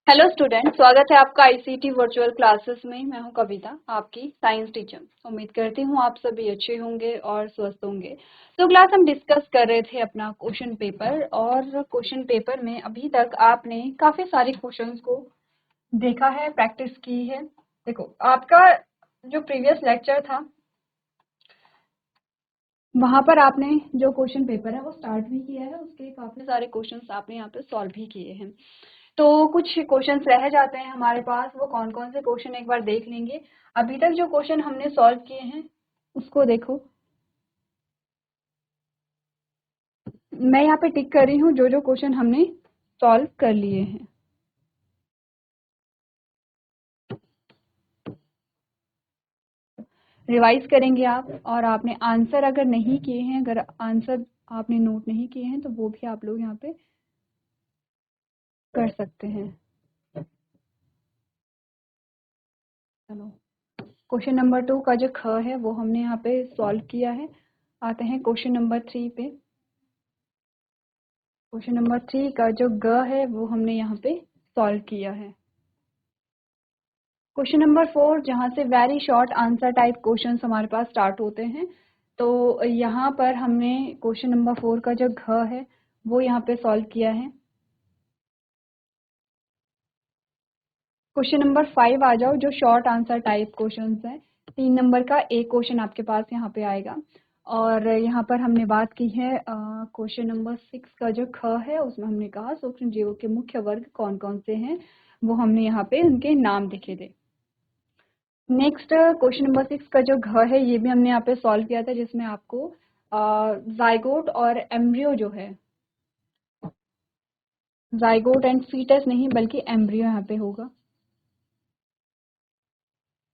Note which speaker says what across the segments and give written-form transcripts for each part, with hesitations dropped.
Speaker 1: Hello student, स्वागत है आपका आईसीटी वर्चुअल क्लासेस में। मैं हूं कविता, आपकी साइंस टीचर। उम्मीद करती हूं आप सभी अच्छे होंगे और स्वस्थ होंगे। तो क्लास हम डिस्कस कर रहे थे अपना क्वेश्चन पेपर, और क्वेश्चन पेपर में अभी तक आपने काफी सारे क्वेश्चंस को देखा है, प्रैक्टिस की है। देखो, आपका जो प्रीवियस लेक्चर था वहां पर आपने जो क्वेश्चन पेपर है वो स्टार्ट भी किया है, उसके काफी सारे क्वेश्चंस आपने यहाँ पे सॉल्व भी किए हैं। तो कुछ क्वेश्चंस रह जाते हैं हमारे पास, वो कौन कौन से क्वेश्चन एक बार देख लेंगे। अभी तक जो क्वेश्चन हमने सॉल्व किए हैं उसको देखो, मैं यहाँ पे टिक कर रही हूँ जो जो क्वेश्चन हमने सॉल्व कर लिए हैं। रिवाइज करेंगे आप, और आपने आंसर अगर नहीं किए हैं, अगर आंसर आपने नोट नहीं किए हैं तो वो भी आप लोग यहाँ पे कर सकते हैं। चलो, क्वेश्चन नंबर 2 का जो ख है वो हमने यहाँ पे सॉल्व किया है। आते हैं क्वेश्चन नंबर 3 पे। क्वेश्चन नंबर 3 का जो ग है वो हमने यहाँ पे सॉल्व किया है। क्वेश्चन नंबर 4, जहाँ से very short answer type questions हमारे पास स्टार्ट होते हैं, तो यहाँ पर हमने क्वेश्चन नंबर 4 का जो घ है वो यहाँ पे सॉल्व किया है। क्वेश्चन नंबर 5 आ जाओ, जो शॉर्ट आंसर टाइप क्वेश्चंस है। 3 नंबर का एक क्वेश्चन आपके पास यहाँ पे आएगा। और यहाँ पर हमने बात की है क्वेश्चन नंबर 6 का जो ख है, उसमें हमने कहा सूक्ष्म जीवों के मुख्य वर्ग कौन कौन से हैं, वो हमने यहाँ पे उनके नाम लिखे थे। नेक्स्ट क्वेश्चन नंबर 6 का जो घ है ये भी हमने यहाँ पे सॉल्व किया था, जिसमें आपको जाइगोट और एम्ब्रियो जो है, जाइगोट एंड फीटस नहीं बल्कि एम्ब्रियो यहाँ पे होगा,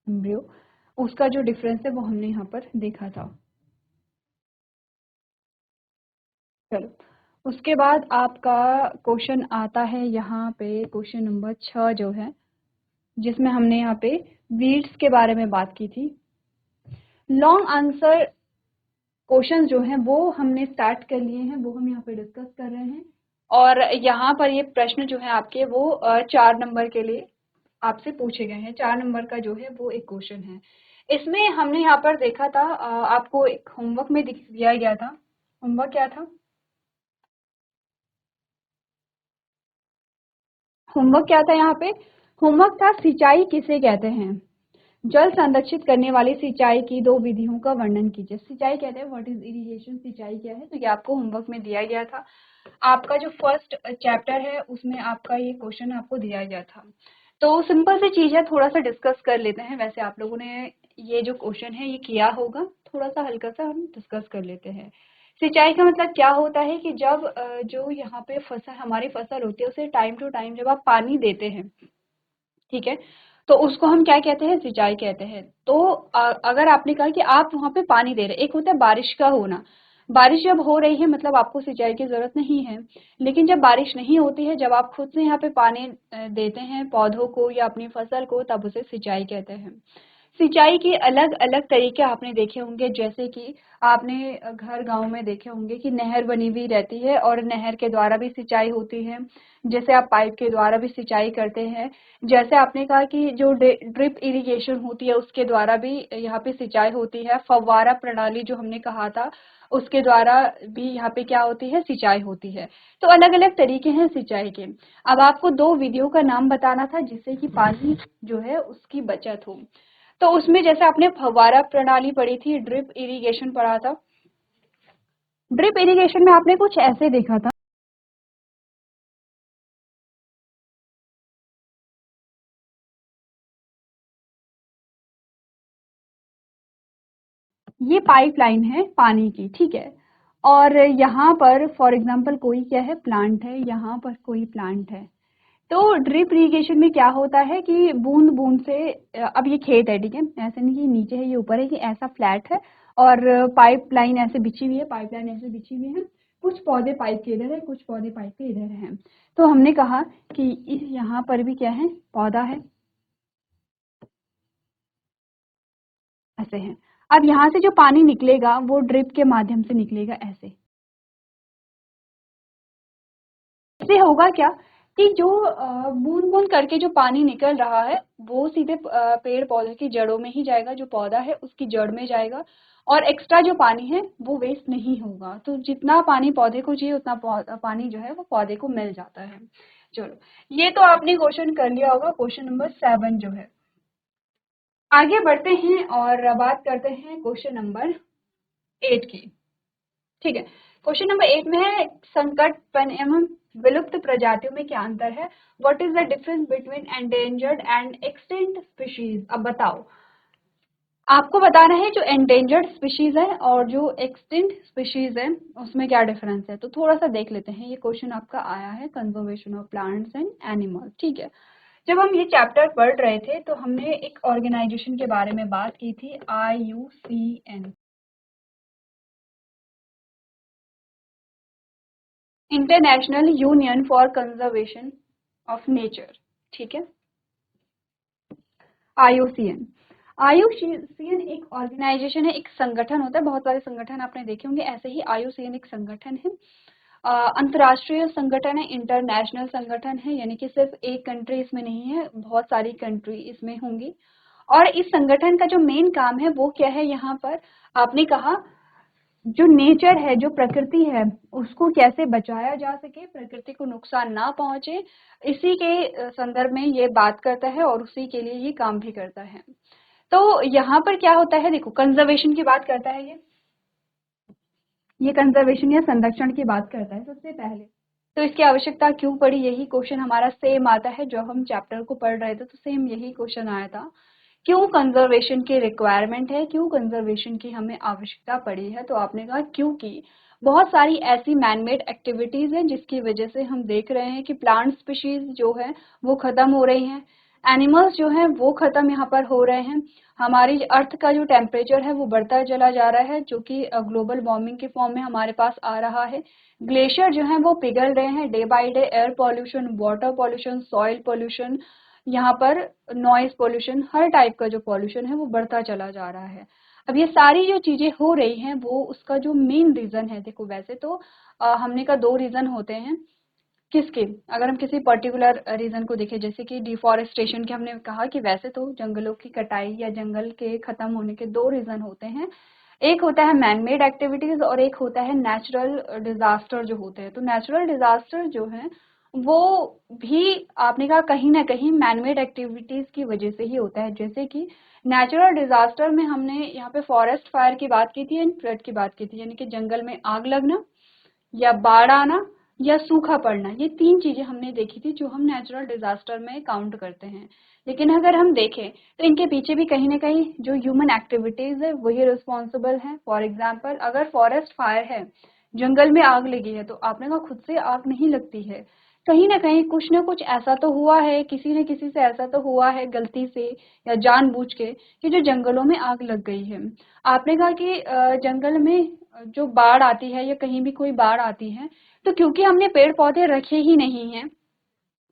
Speaker 1: एम्ब्रियो, उसका जो डिफरेंस है वो हमने यहाँ पर देखा था। चलो, उसके बाद आपका क्वेश्चन आता है यहाँ पे क्वेश्चन नंबर 6 जो है, जिसमें हमने यहाँ पे वीड्स के बारे में बात की थी। लॉन्ग आंसर क्वेश्चन जो हैं वो हमने स्टार्ट कर लिए हैं, वो हम यहाँ पे डिस्कस कर रहे हैं। और यहाँ पर ये प्रश्न जो है आपके वो 4 नंबर के लिए आपसे पूछे गए हैं। 4 नंबर का जो है वो एक क्वेश्चन है। इसमें हमने यहाँ पर देखा था, आपको एक होमवर्क में दिया गया था। होमवर्क क्या था? होमवर्क क्या था यहाँ पे? होमवर्क था सिंचाई किसे कहते हैं। जल संरक्षित करने वाली सिंचाई की 2 विधियों का वर्णन कीजिए। सिंचाई कहते हैं, व्हाट इज इरिगेशन, सिंचाई क्या है, तो ये आपको होमवर्क में दिया गया था। आपका जो फर्स्ट चैप्टर है उसमें आपका ये क्वेश्चन आपको दिया गया था। तो सिंपल सी चीज है, थोड़ा सा डिस्कस कर लेते हैं। वैसे आप लोगों ने ये जो क्वेश्चन है ये किया होगा, थोड़ा सा हल्का सा हम डिस्कस कर लेते हैं। सिंचाई का मतलब क्या होता है कि जब जो यहाँ पे फसल, हमारी फसल होती है, उसे टाइम टू टाइम जब आप पानी देते हैं, ठीक है, तो उसको हम क्या कहते हैं? सिंचाई कहते हैं। तो अगर आपने कहा कि आप वहां पे पानी दे रहे हैं, एक होता है बारिश का होना, बारिश जब हो रही है मतलब आपको सिंचाई की जरूरत नहीं है। लेकिन जब बारिश नहीं होती है, जब आप खुद से यहाँ पे पानी देते हैं पौधों को या अपनी फसल को, तब उसे सिंचाई कहते हैं। सिंचाई के अलग अलग तरीके आपने देखे होंगे, जैसे कि आपने घर गांव में देखे होंगे कि नहर बनी हुई रहती है और नहर के द्वारा भी सिंचाई होती है। जैसे आप पाइप के द्वारा भी सिंचाई करते हैं। जैसे आपने कहा कि जो ड्रिप इरिगेशन होती है उसके द्वारा भी यहाँ पे सिंचाई होती है। फव्वारा प्रणाली जो हमने कहा था, उसके द्वारा भी यहाँ पे क्या होती है? सिंचाई होती है। तो अलग अलग तरीके हैं सिंचाई के। अब आपको 2 विधियों का नाम बताना था जिससे कि पानी जो है उसकी बचत हो। तो उसमें जैसे आपने फव्वारा प्रणाली पढ़ी थी, ड्रिप इरिगेशन पढ़ा था। ड्रिप इरिगेशन में आपने कुछ ऐसे देखा था, ये पाइपलाइन है पानी की, ठीक है। और यहाँ पर फॉर एग्जांपल कोई क्या है? प्लांट है, यहाँ पर कोई प्लांट है। तो ड्रिप इरिगेशन में क्या होता है कि बूंद बूंद से, अब ये खेत है, ठीक है, ऐसे नहीं कि नीचे है ये ऊपर है, कि ऐसा फ्लैट है और पाइपलाइन ऐसे बिछी हुई है, पाइपलाइन ऐसे बिछी हुई है। कुछ पौधे पाइप के इधर है, कुछ पौधे पाइप के इधर हैं। तो हमने कहा कि इस यहाँ पर भी क्या है? पौधा है, ऐसे है। अब यहाँ से जो पानी निकलेगा वो ड्रिप के माध्यम से निकलेगा ऐसे। इससे होगा क्या कि जो बूंद बूंद करके जो पानी निकल रहा है वो सीधे पेड़ पौधे की जड़ों में ही जाएगा, जो पौधा है उसकी जड़ में जाएगा, और एक्स्ट्रा जो पानी है वो वेस्ट नहीं होगा। तो जितना पानी पौधे को चाहिए उतना पानी जो है वो पौधे को मिल जाता है। चलो, ये तो आपने क्वेश्चन कर लिया होगा, क्वेश्चन नंबर 7 जो है। आगे बढ़ते हैं और बात करते हैं क्वेश्चन नंबर 8 की। ठीक है, क्वेश्चन नंबर 8 में है संकट वन एवं विलुप्त प्रजातियों में क्या अंतर है? What is the difference between endangered and extinct species? अब बताओ, आपको बताना है जो एंडेंजर्ड स्पीशीज है और जो एक्सटिंक्ट स्पीशीज है उसमें क्या डिफरेंस है। तो थोड़ा सा देख लेते हैं, ये क्वेश्चन आपका आया है conservation of plants and animal. ठीक है, जब हम ये चैप्टर पढ़ रहे थे तो हमने एक ऑर्गेनाइजेशन के बारे में बात की थी, IUCN, international union for conservation of nature. ठीक है, IUCN। IUCN एक ऑर्गेनाइजेशन है, एक संगठन होता है, बहुत सारे संगठन आपने देखे होंगे, ऐसे ही IUCN एक संगठन है। अंतर्राष्ट्रीय संगठन है, इंटरनेशनल संगठन है, यानी कि सिर्फ एक कंट्री इसमें नहीं है, बहुत सारी कंट्री इसमें होंगी। और इस संगठन का जो मेन काम है वो क्या है, यहाँ पर आपने कहा जो नेचर है, जो प्रकृति है, उसको कैसे बचाया जा सके, प्रकृति को नुकसान ना पहुंचे, इसी के संदर्भ में ये बात करता है और उसी के लिए ये काम भी करता है। तो यहाँ पर क्या होता है, देखो कंजर्वेशन की बात करता है ये कंजर्वेशन या संरक्षण की बात करता है सबसे पहले। तो इसकी आवश्यकता क्यों पड़ी, यही क्वेश्चन हमारा सेम आता है, जो हम चैप्टर को पढ़ रहे थे तो सेम यही क्वेश्चन आया था, क्यों कंजर्वेशन की रिक्वायरमेंट है, क्यों कंजर्वेशन की हमें आवश्यकता पड़ी है। तो आपने कहा क्योंकि बहुत सारी ऐसी मैनमेड एक्टिविटीज हैं जिसकी वजह से हम देख रहे हैं कि प्लांट स्पीशीज जो है वो खत्म हो रही हैं, एनिमल्स जो हैं वो खत्म यहाँ पर हो रहे हैं, हमारी अर्थ का जो टेम्परेचर है वो बढ़ता चला जा रहा है, जो कि ग्लोबल वार्मिंग के फॉर्म में हमारे पास आ रहा है, ग्लेशियर जो है वो पिघल रहे हैं day by day, air pollution, water pollution, soil pollution, यहाँ पर नॉइज पॉल्यूशन, हर टाइप का जो पॉल्यूशन है वो बढ़ता चला जा रहा है। अब ये सारी जो चीजें हो रही हैं वो उसका जो मेन रीजन है, देखो वैसे तो हमने का दो रीजन होते हैं, किसके, अगर हम किसी पर्टिकुलर रीजन को देखें, जैसे कि डिफॉरेस्टेशन के, हमने कहा कि वैसे तो जंगलों की कटाई या जंगल के खत्म होने के दो रीजन होते हैं, एक होता है मैनमेड एक्टिविटीज और एक होता है नेचुरल डिजास्टर जो होते हैं। तो नेचुरल डिजास्टर जो है वो भी आपने कहा कहीं ना कहीं मैनमेड एक्टिविटीज की वजह से ही होता है। जैसे कि नेचुरल डिजास्टर में हमने यहाँ पे फॉरेस्ट फायर की बात की थी एंड फ्लड की बात की थी, यानी कि जंगल में आग लगना या बाढ़ आना या सूखा पड़ना, ये तीन चीजें हमने देखी थी जो हम नेचुरल डिजास्टर में काउंट करते हैं। लेकिन अगर हम देखें तो इनके पीछे भी कहीं ना कहीं जो ह्यूमन एक्टिविटीज है वही रिस्पॉन्सिबल है। फॉर एग्जाम्पल, अगर फॉरेस्ट फायर है, जंगल में आग लगी है, तो आपने कहा खुद से आग नहीं लगती है, कहीं ना कुछ ऐसा तो हुआ है, किसी न किसी से ऐसा तो हुआ है गलती से या जानबूझ के, कि जो जंगलों में आग लग गई है। आपने कहा कि जंगल में जो बाढ़ आती है या कहीं भी कोई बाढ़ आती है, तो क्योंकि हमने पेड़ पौधे रखे ही नहीं हैं,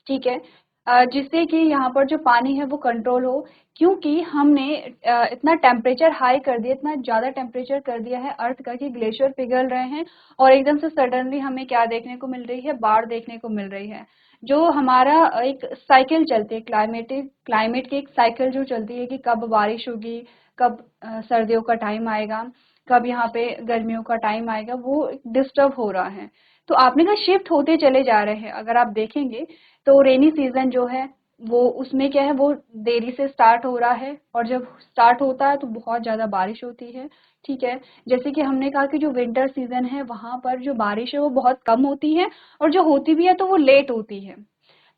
Speaker 1: ठीक है, जिससे कि यहाँ पर जो पानी है वो कंट्रोल हो, क्योंकि हमने इतना टेम्परेचर हाई कर दिया, इतना ज़्यादा टेम्परेचर कर दिया है अर्थ का कि ग्लेशियर पिघल रहे हैं और एकदम से सडनली हमें क्या देखने को मिल रही है, बाढ़ देखने को मिल रही है। जो हमारा एक साइकिल चलती है, क्लाइमेट की एक साइकिल जो चलती है कि कब बारिश होगी, कब सर्दियों का टाइम आएगा, कब यहाँ पे गर्मियों का टाइम आएगा, वो डिस्टर्ब हो रहा है। तो आपने कहा शिफ्ट होते चले जा रहे हैं, अगर आप देखेंगे तो रेनी सीजन जो है वो उसमें क्या है, वो देरी से स्टार्ट हो रहा है और जब स्टार्ट होता है तो बहुत ज़्यादा बारिश होती है। ठीक है, जैसे कि हमने कहा कि जो विंटर सीजन है वहाँ पर जो बारिश है वो बहुत कम होती है और जो होती भी है तो वो लेट होती है।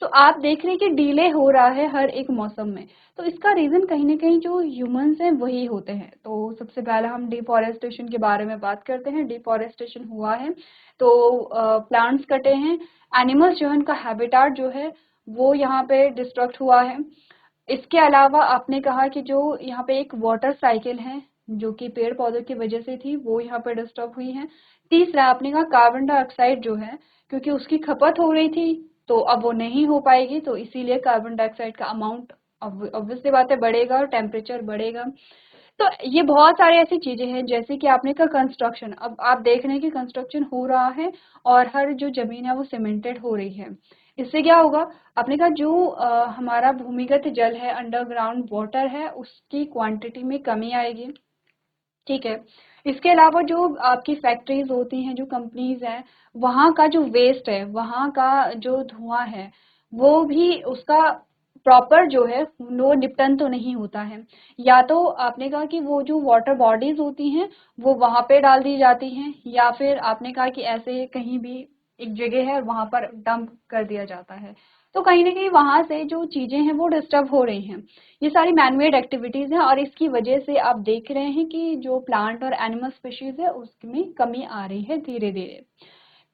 Speaker 1: तो आप देख रहे हैं कि डिले हो रहा है हर एक मौसम में। तो इसका रीजन कहीं ना कहीं जो ह्यूमंस हैं वही होते हैं। तो सबसे पहले हम डिफॉरेस्टेशन के बारे में बात करते हैं। डिफॉरेस्टेशन हुआ है तो प्लांट्स कटे हैं, एनिमल्स जो है उनका हैबिटाट जो है वो यहाँ पे डिस्ट्रक्ट हुआ है। इसके अलावा आपने कहा कि जो यहाँ पे एक वाटर साइकिल है जो कि पेड़ पौधों की वजह से थी वो यहाँ पे डिस्टर्ब हुई है। तीसरा आपने कहा कार्बन डाइऑक्साइड जो है, क्योंकि उसकी खपत हो रही थी तो अब वो नहीं हो पाएगी, तो इसीलिए कार्बन डाइऑक्साइड का अमाउंट ऑब्वियसली बात है बढ़ेगा और टेम्परेचर बढ़ेगा। तो ये बहुत सारे ऐसी चीजें हैं, जैसे कि आपने कहा कंस्ट्रक्शन। अब आप देख रहे हैं कि कंस्ट्रक्शन हो रहा है और हर जो जमीन है वो सीमेंटेड हो रही है। इससे क्या होगा, आपने कहा जो हमारा भूमिगत जल है, अंडरग्राउंड वाटर है, उसकी क्वांटिटी में कमी आएगी। ठीक है। इसके अलावा जो आपकी फैक्ट्रीज होती हैं, जो कंपनीज हैं, वहाँ का जो वेस्ट है, वहाँ का जो धुआं है, वो भी उसका प्रॉपर जो है वो निपटन तो नहीं होता है। या तो आपने कहा कि वो जो वाटर बॉडीज होती हैं वो वहाँ पे डाल दी जाती हैं, या फिर आपने कहा कि ऐसे कहीं भी एक जगह है वहाँ पर डंप कर दिया जाता है। तो कहीं ना कहीं वहां से जो चीजें हैं वो डिस्टर्ब हो रही हैं। ये सारी मैनमेड एक्टिविटीज हैं और इसकी वजह से आप देख रहे हैं कि जो प्लांट और एनिमल स्पीशीज है उसमें कमी आ रही है धीरे धीरे।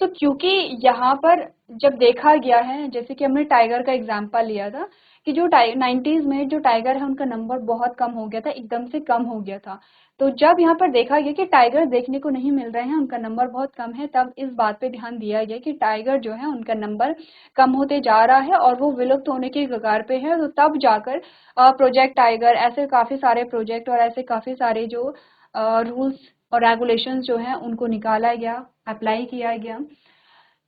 Speaker 1: तो क्योंकि यहाँ पर जब देखा गया है, जैसे कि हमने टाइगर का एग्जांपल लिया था कि जो 90s में जो टाइगर है उनका नंबर बहुत कम हो गया था, एकदम से कम हो गया था। तो जब यहाँ पर देखा गया कि टाइगर देखने को नहीं मिल रहे हैं, उनका नंबर बहुत कम है, तब इस बात पे ध्यान दिया गया कि टाइगर जो है उनका नंबर कम होते जा रहा है और वो विलुप्त होने के कगार पे है। तो तब जाकर प्रोजेक्ट टाइगर, ऐसे काफी सारे प्रोजेक्ट और ऐसे काफी सारे जो रूल्स और रेगुलेशंस जो हैं उनको निकाला गया, अप्लाई किया गया।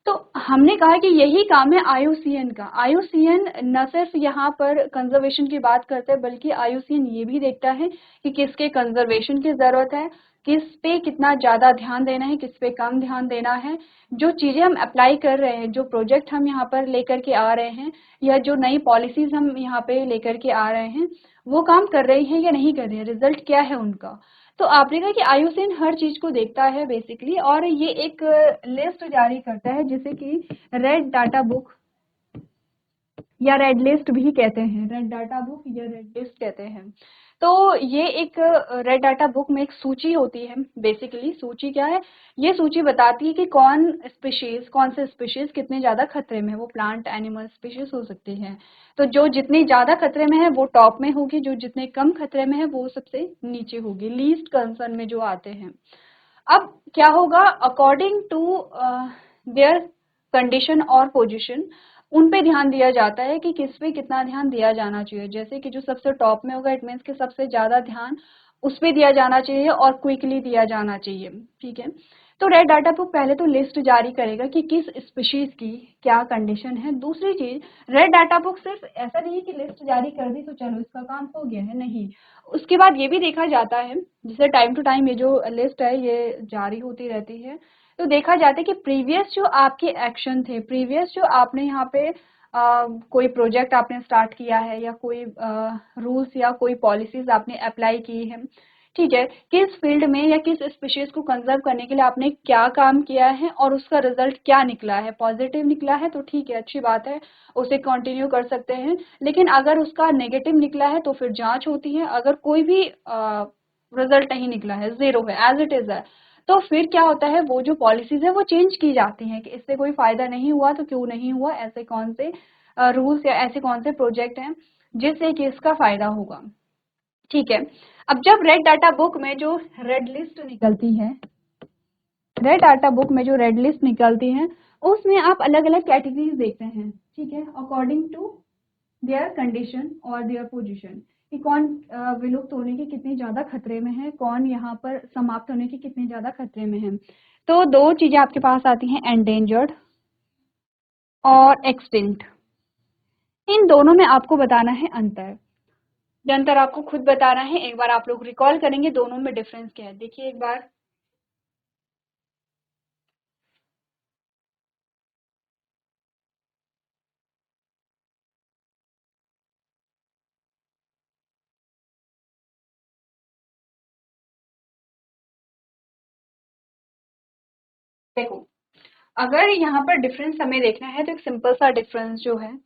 Speaker 1: तो हमने कहा कि यही काम है आईयूसीएन का। आईयूसीएन न सिर्फ यहाँ पर कंजर्वेशन की बात करता है, बल्कि आईयूसीएन ये भी देखता है कि किसके कंजर्वेशन की जरूरत है, किस पे कितना ज्यादा ध्यान देना है, किस पे कम ध्यान देना है। जो चीजें हम अप्लाई कर रहे हैं, जो प्रोजेक्ट हम यहाँ पर लेकर के आ रहे हैं, या जो नई पॉलिसीज हम यहाँ पे लेकर के आ रहे हैं, वो काम कर रही हैं या नहीं कर रही है, रिजल्ट क्या है उनका। तो आपने कहा कि आईयूसीएन हर चीज को देखता है बेसिकली, और ये एक लिस्ट जारी करता है जिसे कि रेड डाटा बुक या रेड लिस्ट भी कहते हैं, रेड डाटा बुक या रेड लिस्ट कहते हैं। तो ये एक रेड डाटा बुक में एक सूची होती है। बेसिकली सूची क्या है, ये सूची बताती है कि कौन स्पीशीज, कौन से स्पीशीज कितने ज्यादा खतरे में, वो प्लांट एनिमल स्पीशीज हो सकती है। तो जो जितनी ज्यादा खतरे में है वो टॉप में होगी, जो जितने कम खतरे में है वो सबसे नीचे होगी, लीस्ट कंसर्न में जो आते हैं। अब क्या होगा, अकॉर्डिंग टू देयर कंडीशन और पोजीशन, उन पे ध्यान दिया जाता है कि किस पे कितना ध्यान दिया जाना चाहिए। जैसे कि जो सबसे टॉप में होगा, इट मीन्स कि सबसे ज्यादा ध्यान उस पे दिया जाना चाहिए और क्विकली दिया जाना चाहिए। ठीक है। तो रेड डाटा बुक पहले तो लिस्ट जारी करेगा कि किस स्पीशीज की क्या कंडीशन है। दूसरी चीज, रेड डाटा बुक सिर्फ ऐसा नहीं है कि लिस्ट जारी कर दी तो चलो इसका काम हो गया है, नहीं। उसके बाद ये भी देखा जाता है, जैसे टाइम टू टाइम ये जो लिस्ट है ये जारी होती रहती है, तो देखा जाता है कि प्रीवियस जो आपके एक्शन थे, प्रीवियस जो आपने यहाँ पे कोई प्रोजेक्ट आपने स्टार्ट किया है, या कोई रूल्स या कोई पॉलिसीज आपने अप्लाई की है, ठीक है, किस फील्ड में या किस स्पीशीज को कंजर्व करने के लिए आपने क्या काम किया है और उसका रिजल्ट क्या निकला है, पॉजिटिव निकला है तो ठीक है, अच्छी बात है, उसे कंटिन्यू कर सकते हैं। लेकिन अगर उसका नेगेटिव निकला है तो फिर जांच होती है। अगर कोई भी रिजल्ट नहीं निकला है, जीरो है, एज इट इज है, तो फिर क्या होता है, वो जो पॉलिसीज है वो चेंज की जाती हैं कि इससे कोई फायदा नहीं हुआ तो क्यों नहीं हुआ, ऐसे कौन से रूल्स या ऐसे कौन से प्रोजेक्ट हैं जिससे कि इसका फायदा होगा। ठीक है। अब जब रेड डाटा बुक में जो रेड लिस्ट निकलती है, रेड डाटा बुक में जो रेड लिस्ट निकलती है, उसमें आप अलग अलग कैटेगरीज देखते हैं। ठीक है, अकॉर्डिंग टू देयर कंडीशन और देयर पोजीशन, कि कौन विलुप्त होने के कितने ज्यादा खतरे में है, कौन यहाँ पर समाप्त होने के कितने ज्यादा खतरे में है। तो दो चीजें आपके पास आती हैं, एंडेंजर्ड और एक्सटिंक्ट। इन दोनों में आपको बताना है अंतर। ये अंतर आपको खुद बताना है। एक बार आप लोग रिकॉल करेंगे दोनों में डिफरेंस क्या है, देखिए एक बार। देखो, अगर यहाँ पर डिफरेंस हमें देखना है तो एक सिंपल सा डिफरेंस जो है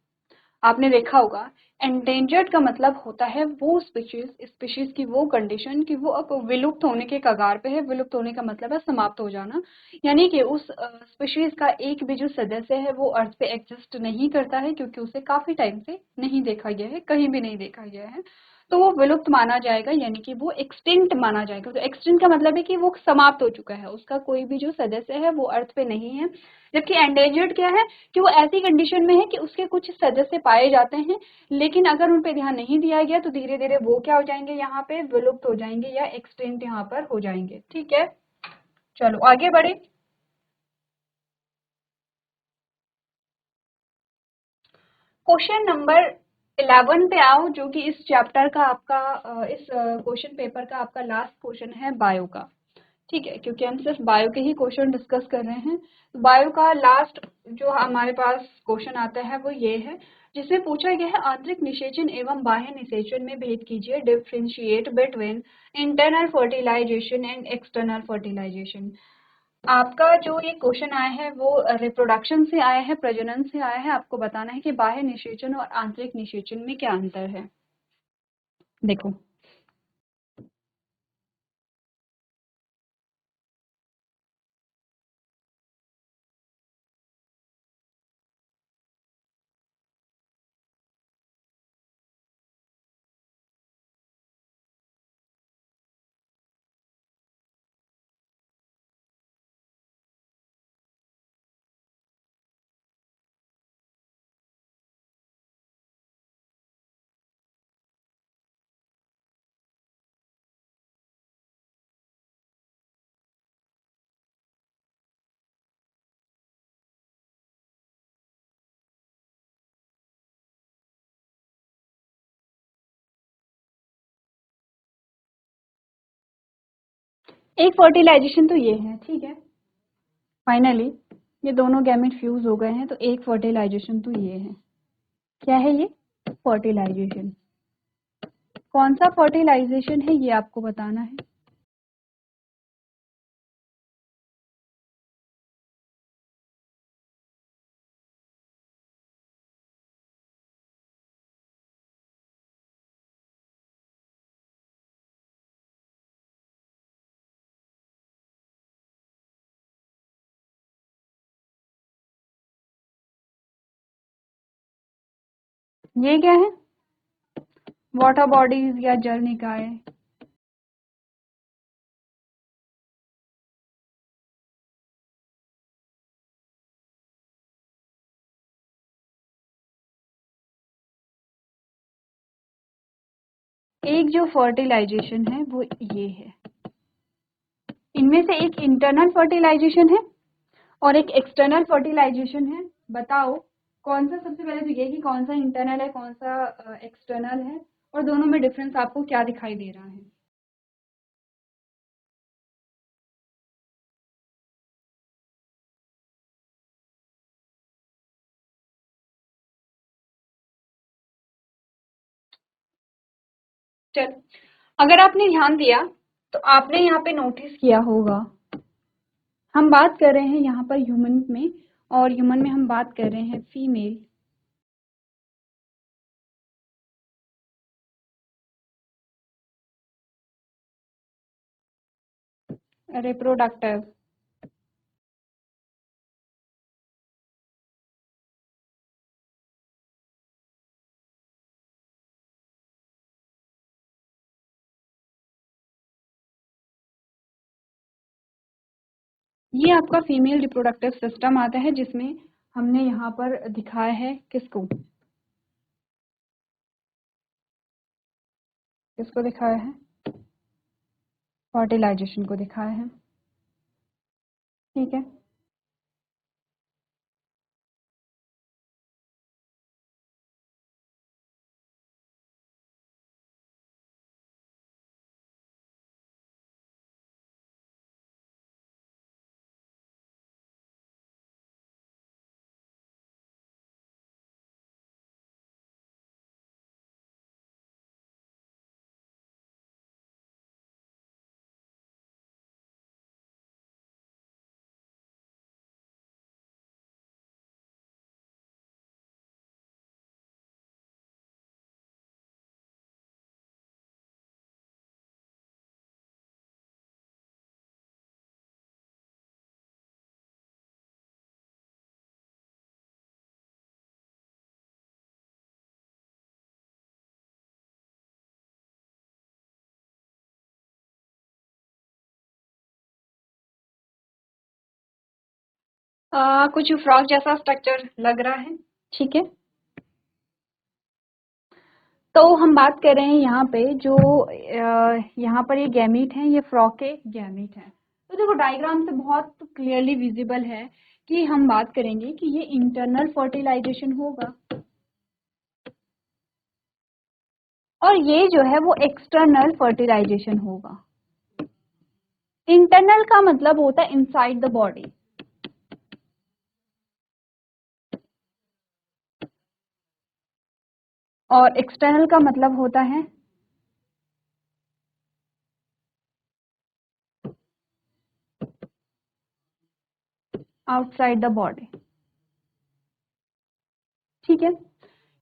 Speaker 1: आपने देखा होगा, एंडेंजर्ड का मतलब होता है वो स्पीशीज, स्पीशीज की वो कंडीशन कि वो अब विलुप्त होने के कगार पे है। विलुप्त होने का मतलब है समाप्त हो जाना, यानी कि उस स्पीशीज का एक भी जो सदस्य है वो अर्थ पे एग्जिस्ट नहीं करता है, क्योंकि उसे काफी टाइम से नहीं देखा गया है, कहीं भी नहीं देखा गया है। तो वो विलुप्त माना जाएगा, यानी कि वो एक्सटिंक्ट माना जाएगा। तो एक्सटिंक्ट का मतलब है कि वो समाप्त हो चुका है, उसका कोई भी जो सदस्य है वो अर्थ पे नहीं है। जबकि एंडेंजर्ड क्या है कि वो ऐसी कंडीशन में है कि उसके कुछ सदस्य पाए जाते हैं, लेकिन अगर उन पे ध्यान नहीं दिया गया तो धीरे धीरे वो क्या हो जाएंगे, यहाँ पे विलुप्त हो जाएंगे या एक्सटिंक्ट यहाँ पर हो जाएंगे। ठीक है, चलो आगे बढ़े। क्वेश्चन नंबर 11 पे आओ, जो कि इस चैप्टर का आपका इस क्वेश्चन पेपर का आपका लास्ट क्वेश्चन है बायो का। ठीक है, क्योंकि हम सिर्फ बायो के ही क्वेश्चन डिस्कस कर रहे हैं। तो बायो का लास्ट जो हमारे पास क्वेश्चन आता है वो ये है, जिसमें पूछा गया है आंतरिक निषेचन एवं बाह्य निषेचन में भेद कीजिए, differentiate between internal fertilization and external fertilization. आपका जो ये क्वेश्चन आया है वो रिप्रोडक्शन से आया है, प्रजनन से आया है। आपको बताना है कि बाह्य निषेचन और आंतरिक निषेचन में क्या अंतर है। देखो, एक फर्टिलाइजेशन तो ये है, ठीक है। फाइनली ये दोनों गैमेट फ्यूज हो गए हैं, तो एक फर्टिलाइजेशन तो ये है। क्या है ये? फर्टिलाइजेशन। कौन सा फर्टिलाइजेशन है ये आपको बताना है। ये क्या है? वाटर बॉडीज या जल निकाय। एक जो फर्टिलाइजेशन है वो ये है। इनमें से एक इंटरनल फर्टिलाइजेशन है और एक एक्सटर्नल फर्टिलाइजेशन है। बताओ कौन सा, सबसे पहले तो ये कि कौन सा इंटरनल है, कौन सा एक्सटर्नल है, और दोनों में डिफरेंस आपको क्या दिखाई दे रहा है। चल, अगर आपने ध्यान दिया तो आपने यहाँ पे नोटिस किया होगा, हम बात कर रहे हैं यहाँ पर ह्यूमन में, और ह्यूमन में हम बात कर रहे हैं फीमेल रिप्रोडक्टिव। ये आपका फीमेल रिप्रोडक्टिव सिस्टम आता है, जिसमें हमने यहाँ पर दिखाया है किसको, किसको दिखाया है, फर्टिलाइजेशन को दिखाया है। ठीक है। कुछ फ्रॉक जैसा स्ट्रक्चर लग रहा है, ठीक है। तो हम बात कर रहे हैं यहाँ पे जो यहाँ पर ये गैमीट हैं, ये फ्रॉक के गैमीट हैं। तो देखो डायग्राम से बहुत क्लियरली विजिबल है कि हम बात करेंगे कि ये इंटरनल फर्टिलाइजेशन होगा और ये जो है वो एक्सटर्नल फर्टिलाइजेशन होगा। इंटरनल का मतलब होता है इनसाइड द बॉडी, और एक्सटर्नल का मतलब होता है आउटसाइड द बॉडी, ठीक है।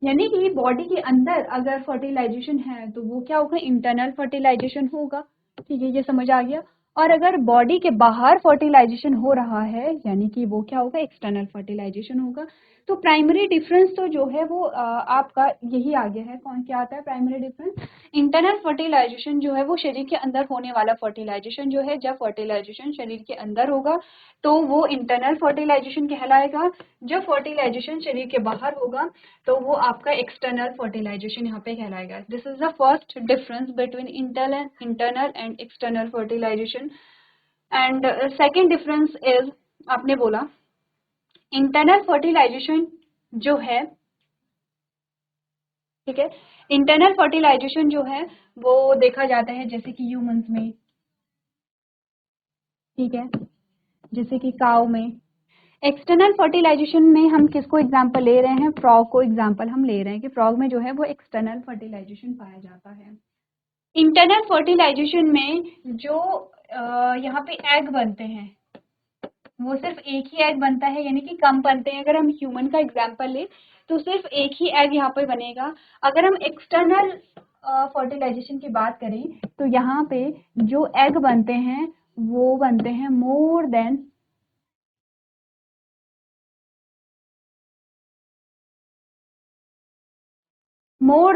Speaker 1: यानी कि बॉडी के अंदर अगर फर्टिलाइजेशन है तो वो क्या होगा, इंटरनल फर्टिलाइजेशन होगा, ठीक है, ये समझ आ गया। और अगर बॉडी के बाहर फर्टिलाइजेशन हो रहा है यानी कि वो क्या होगा, एक्सटर्नल फर्टिलाइजेशन होगा। तो प्राइमरी डिफरेंस तो जो है वो आपका यही आ गया है। कौन क्या आता है प्राइमरी डिफरेंस, इंटरनल फर्टिलाइजेशन जो है वो शरीर के अंदर होने वाला फर्टिलाइजेशन जो है, जब फर्टिलाइजेशन शरीर के अंदर होगा तो वो इंटरनल फर्टिलाइजेशन कहलाएगा। जब फर्टिलाइजेशन शरीर के बाहर होगा तो वो आपका एक्सटर्नल फर्टिलाइजेशन यहाँ पे कहलाएगा। This is the first difference between internal and external fertilization. And second difference is, आपने बोला इंटरनल फर्टिलाइजेशन जो है, ठीक है, इंटरनल फर्टिलाइजेशन जो है वो देखा जाता है जैसे कि ह्यूमंस में, ठीक है, जैसे कि काऊ में। एक्सटर्नल फर्टिलाइजेशन में हम किसको एग्जांपल ले रहे हैं, फ्रॉग को एग्जांपल हम ले रहे हैं कि फ्रॉग में जो है वो एक्सटर्नल फर्टिलाइजेशन पाया जाता है। इंटरनल फर्टिलाइजेशन में जो यहाँ पे एग बनते हैं वो सिर्फ एक ही एग बनता है, यानी कि कम बनते हैं। अगर हम ह्यूमन का एग्जांपल ले तो सिर्फ एक ही एग यहाँ पे बनेगा। अगर हम एक्सटर्नल फर्टिलाइजेशन की बात करें तो यहाँ पे जो एग बनते हैं वो बनते हैं मोर देन 100,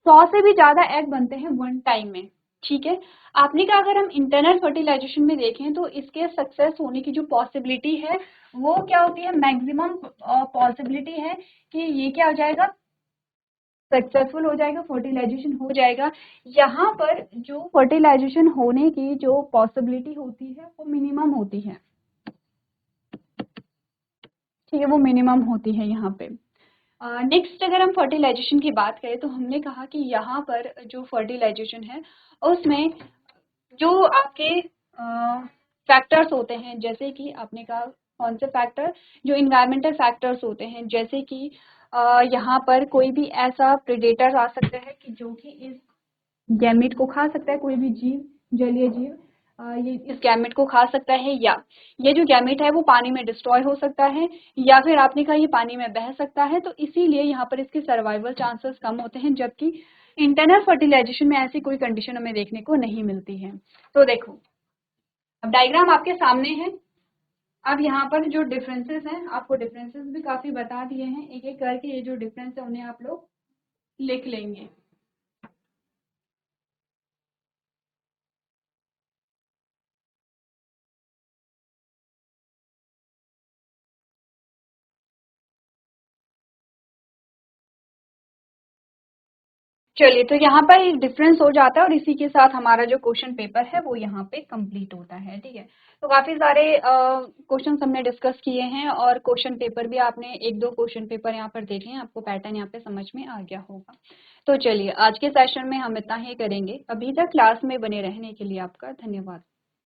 Speaker 1: 100 से भी ज्यादा एग बनते हैं वन टाइम में, ठीक है। आपने कहा अगर हम इंटरनल फर्टिलाइजेशन में देखें तो इसके सक्सेस होने की जो पॉसिबिलिटी है वो क्या होती है, मैक्सिमम पॉसिबिलिटी है कि ये क्या हो जाएगा, सक्सेसफुल हो जाएगा, फर्टिलाइजेशन हो जाएगा। यहाँ पर जो फर्टिलाइजेशन होने की जो पॉसिबिलिटी होती है वो मिनिमम होती है, ठीक है, वो मिनिमम होती है यहाँ पे। नेक्स्ट अगर हम फर्टिलाइजेशन की बात करें तो हमने कहा कि यहाँ पर जो फर्टिलाइजेशन है उसमें जो आपके फैक्टर्स होते हैं, जैसे कि आपने कहा कौन से फैक्टर, जो इन्वायरमेंटल फैक्टर्स होते हैं, जैसे कि यहाँ पर कोई भी ऐसा प्रेडेटर आ सकता है कि जो कि इस गैमेट को खा सकता है, कोई भी जीव, जलीय जीव ये इस गैमेट को खा सकता है, या ये जो गैमेट है वो पानी में डिस्ट्रॉय हो सकता है, या फिर आपने कहा ये पानी में बह सकता है। तो इसीलिए यहाँ पर इसके सर्वाइवल चांसेस कम होते हैं, जबकि इंटरनल फर्टिलाइजेशन में ऐसी कोई कंडीशन हमें देखने को नहीं मिलती है। तो देखो अब डायग्राम आपके सामने है। अब यहाँ पर जो डिफरेंसेस हैं, आपको डिफरेंसेस भी काफी बता दिए हैं, एक एक करके ये जो डिफरेंस है उन्हें आप लोग लिख लेंगे। चलिए, तो यहाँ पर एक डिफरेंस हो जाता है और इसी के साथ हमारा जो क्वेश्चन पेपर है वो यहाँ पे कंप्लीट होता है, ठीक है। तो काफी सारे क्वेश्चन हमने डिस्कस किए हैं और क्वेश्चन पेपर भी आपने एक दो क्वेश्चन पेपर यहाँ पर देखे हैं, आपको पैटर्न यहाँ पे समझ में आ गया होगा। तो चलिए आज के सेशन में हम इतना ही करेंगे। अभी तक क्लास में बने रहने के लिए आपका धन्यवाद।